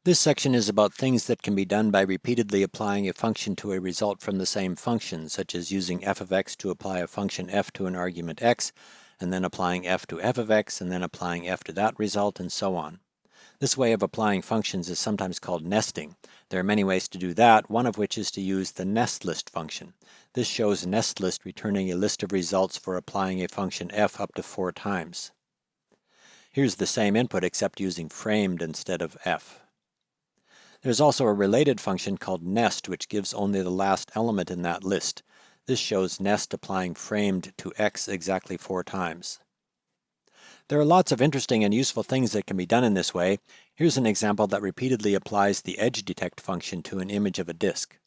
This section is about things that can be done by repeatedly applying a function to a result from the same function, such as using f of x to apply a function f to an argument x, and then applying f to f of x, and then applying f to that result, and so on. This way of applying functions is sometimes called nesting. There are many ways to do that, one of which is to use the nestlist function. This shows nestlist returning a list of results for applying a function f up to 4 times. Here's the same input except using framed instead of f. There's also a related function called nest, which gives only the last element in that list. This shows nest applying framed to x exactly 4 times. There are lots of interesting and useful things that can be done in this way. Here's an example that repeatedly applies the edge detect function to an image of a disk.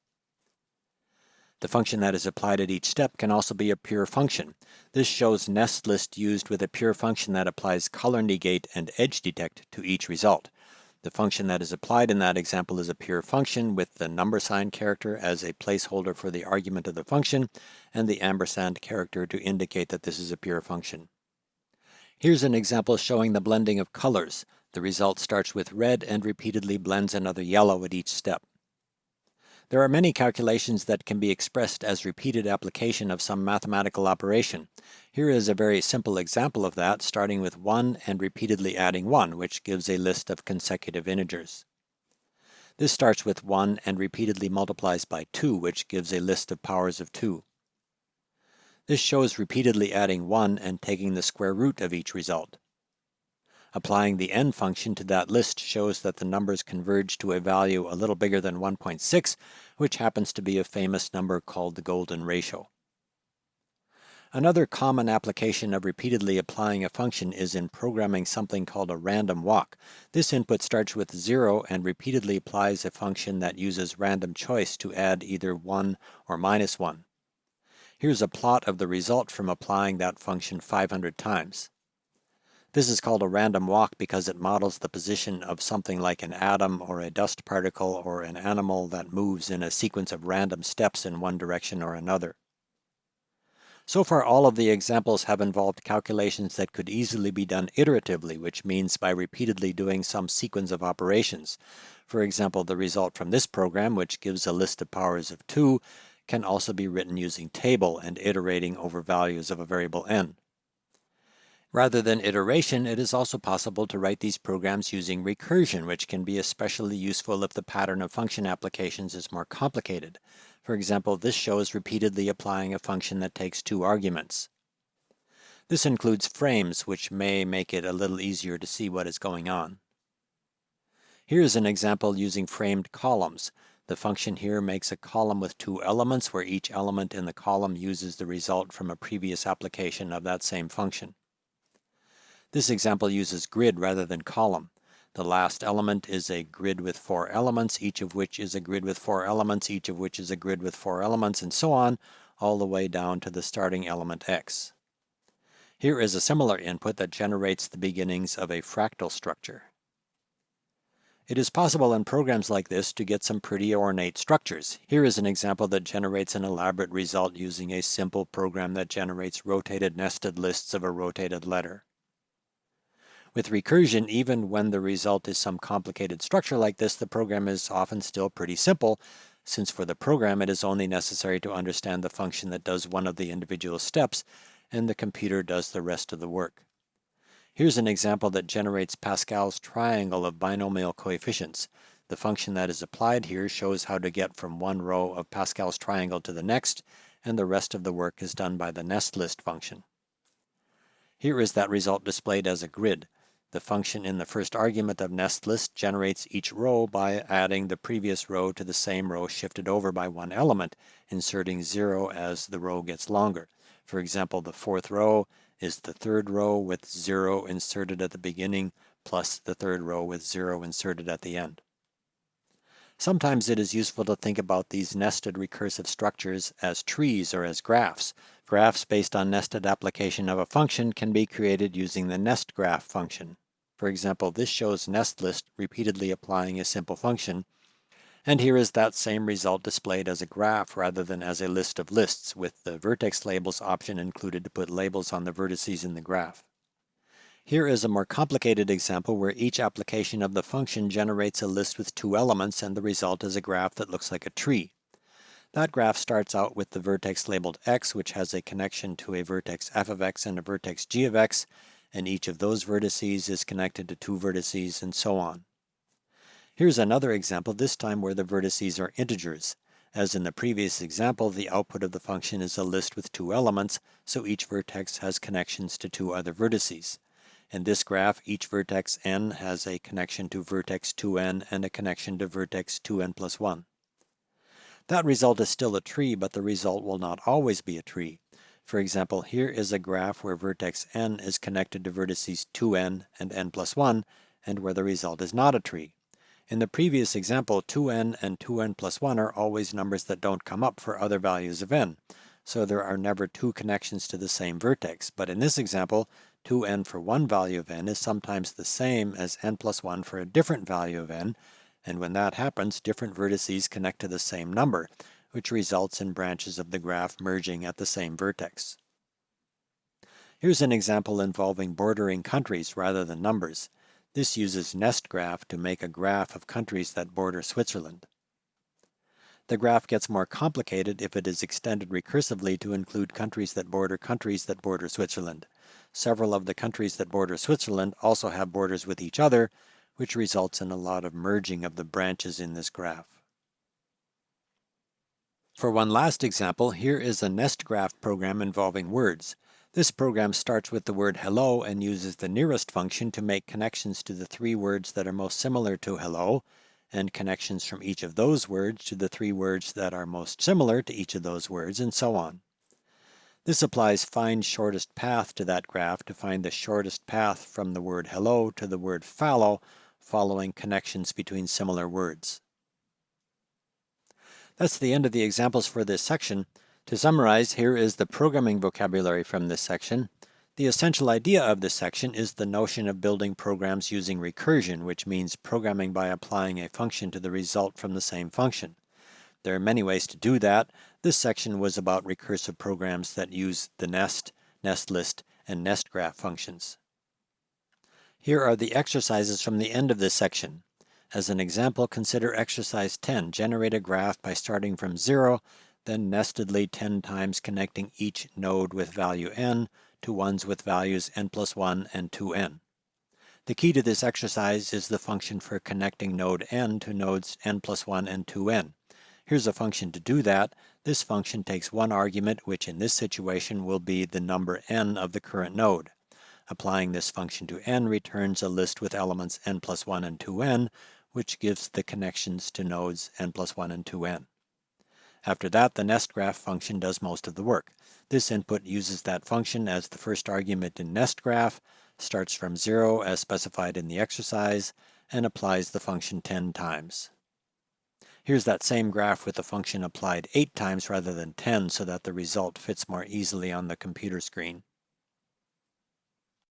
The function that is applied at each step can also be a pure function. This shows nest list used with a pure function that applies color negate and edge detect to each result. The function that is applied in that example is a pure function with the number sign character as a placeholder for the argument of the function and the ampersand character to indicate that this is a pure function. Here's an example showing the blending of colors. The result starts with red and repeatedly blends another yellow at each step. There are many calculations that can be expressed as repeated application of some mathematical operation. Here is a very simple example of that, starting with 1 and repeatedly adding 1, which gives a list of consecutive integers. This starts with 1 and repeatedly multiplies by 2, which gives a list of powers of 2. This shows repeatedly adding 1 and taking the square root of each result. Applying the n function to that list shows that the numbers converge to a value a little bigger than 1.6, which happens to be a famous number called the golden ratio. Another common application of repeatedly applying a function is in programming something called a random walk. This input starts with 0 and repeatedly applies a function that uses random choice to add either 1 or minus 1. Here's a plot of the result from applying that function 500 times. This is called a random walk because it models the position of something like an atom or a dust particle or an animal that moves in a sequence of random steps in one direction or another. So far, all of the examples have involved calculations that could easily be done iteratively, which means by repeatedly doing some sequence of operations. For example, the result from this program, which gives a list of powers of 2, can also be written using table and iterating over values of a variable n. Rather than iteration, it is also possible to write these programs using recursion, which can be especially useful if the pattern of function applications is more complicated. For example, this shows repeatedly applying a function that takes 2 arguments. This includes frames, which may make it a little easier to see what is going on. Here is an example using framed columns. The function here makes a column with 2 elements where each element in the column uses the result from a previous application of that same function. This example uses grid rather than column. The last element is a grid with 4 elements, each of which is a grid with 4 elements, each of which is a grid with 4 elements, and so on, all the way down to the starting element x. Here is a similar input that generates the beginnings of a fractal structure. It is possible in programs like this to get some pretty ornate structures. Here is an example that generates an elaborate result using a simple program that generates rotated nested lists of a rotated letter. With recursion, even when the result is some complicated structure like this, the program is often still pretty simple, since for the program it is only necessary to understand the function that does one of the individual steps, and the computer does the rest of the work. Here's an example that generates Pascal's triangle of binomial coefficients. The function that is applied here shows how to get from one row of Pascal's triangle to the next, and the rest of the work is done by the nestlist function. Here is that result displayed as a grid. The function in the first argument of nestlist generates each row by adding the previous row to the same row shifted over by one element, inserting 0 as the row gets longer. For example, the 4th row is the 3rd row with 0 inserted at the beginning, plus the 3rd row with 0 inserted at the end. Sometimes it is useful to think about these nested recursive structures as trees or as graphs. Graphs based on nested application of a function can be created using the nestgraph function. For example, this shows nestlist repeatedly applying a simple function, and here is that same result displayed as a graph rather than as a list of lists, with the vertex labels option included to put labels on the vertices in the graph. Here is a more complicated example where each application of the function generates a list with two elements and the result is a graph that looks like a tree. That graph starts out with the vertex labeled x, which has a connection to a vertex f of x and a vertex g of x, and each of those vertices is connected to two vertices and so on. Here's another example, this time where the vertices are integers. As in the previous example, the output of the function is a list with two elements, so each vertex has connections to two other vertices. In this graph, each vertex n has a connection to vertex 2n and a connection to vertex 2n plus 1. That result is still a tree, but the result will not always be a tree. For example, here is a graph where vertex n is connected to vertices 2n and n plus 1, and where the result is not a tree. In the previous example, 2n and 2n plus 1 are always numbers that don't come up for other values of n, so there are never two connections to the same vertex. But in this example, 2n for one value of n is sometimes the same as n plus 1 for a different value of n, and when that happens, different vertices connect to the same number, which results in branches of the graph merging at the same vertex. Here's an example involving bordering countries rather than numbers. This uses nestgraph to make a graph of countries that border Switzerland. The graph gets more complicated if it is extended recursively to include countries that border Switzerland. Several of the countries that border Switzerland also have borders with each other, which results in a lot of merging of the branches in this graph. For one last example, here is a nestgraph program involving words. This program starts with the word hello and uses the nearest function to make connections to the three words that are most similar to hello, and connections from each of those words to the three words that are most similar to each of those words, and so on. This applies find shortest path to that graph to find the shortest path from the word hello to the word fallow, following connections between similar words. That's the end of the examples for this section. To summarize, here is the programming vocabulary from this section. The essential idea of this section is the notion of building programs using recursion, which means programming by applying a function to the result from the same function. There are many ways to do that. This section was about recursive programs that use the nest, nest list, and nestgraph functions. Here are the exercises from the end of this section. As an example, consider exercise 10. Generate a graph by starting from 0, then nestedly 10 times connecting each node with value n to ones with values n plus 1 and 2n. The key to this exercise is the function for connecting node n to nodes n plus 1 and 2n. Here's a function to do that. This function takes one argument, which in this situation will be the number n of the current node. Applying this function to n returns a list with elements n plus 1 and 2n, which gives the connections to nodes n plus 1 and 2n. After that, the nestgraph function does most of the work. This input uses that function as the first argument in nestgraph, starts from 0 as specified in the exercise, and applies the function 10 times. Here's that same graph with the function applied 8 times rather than 10 so that the result fits more easily on the computer screen.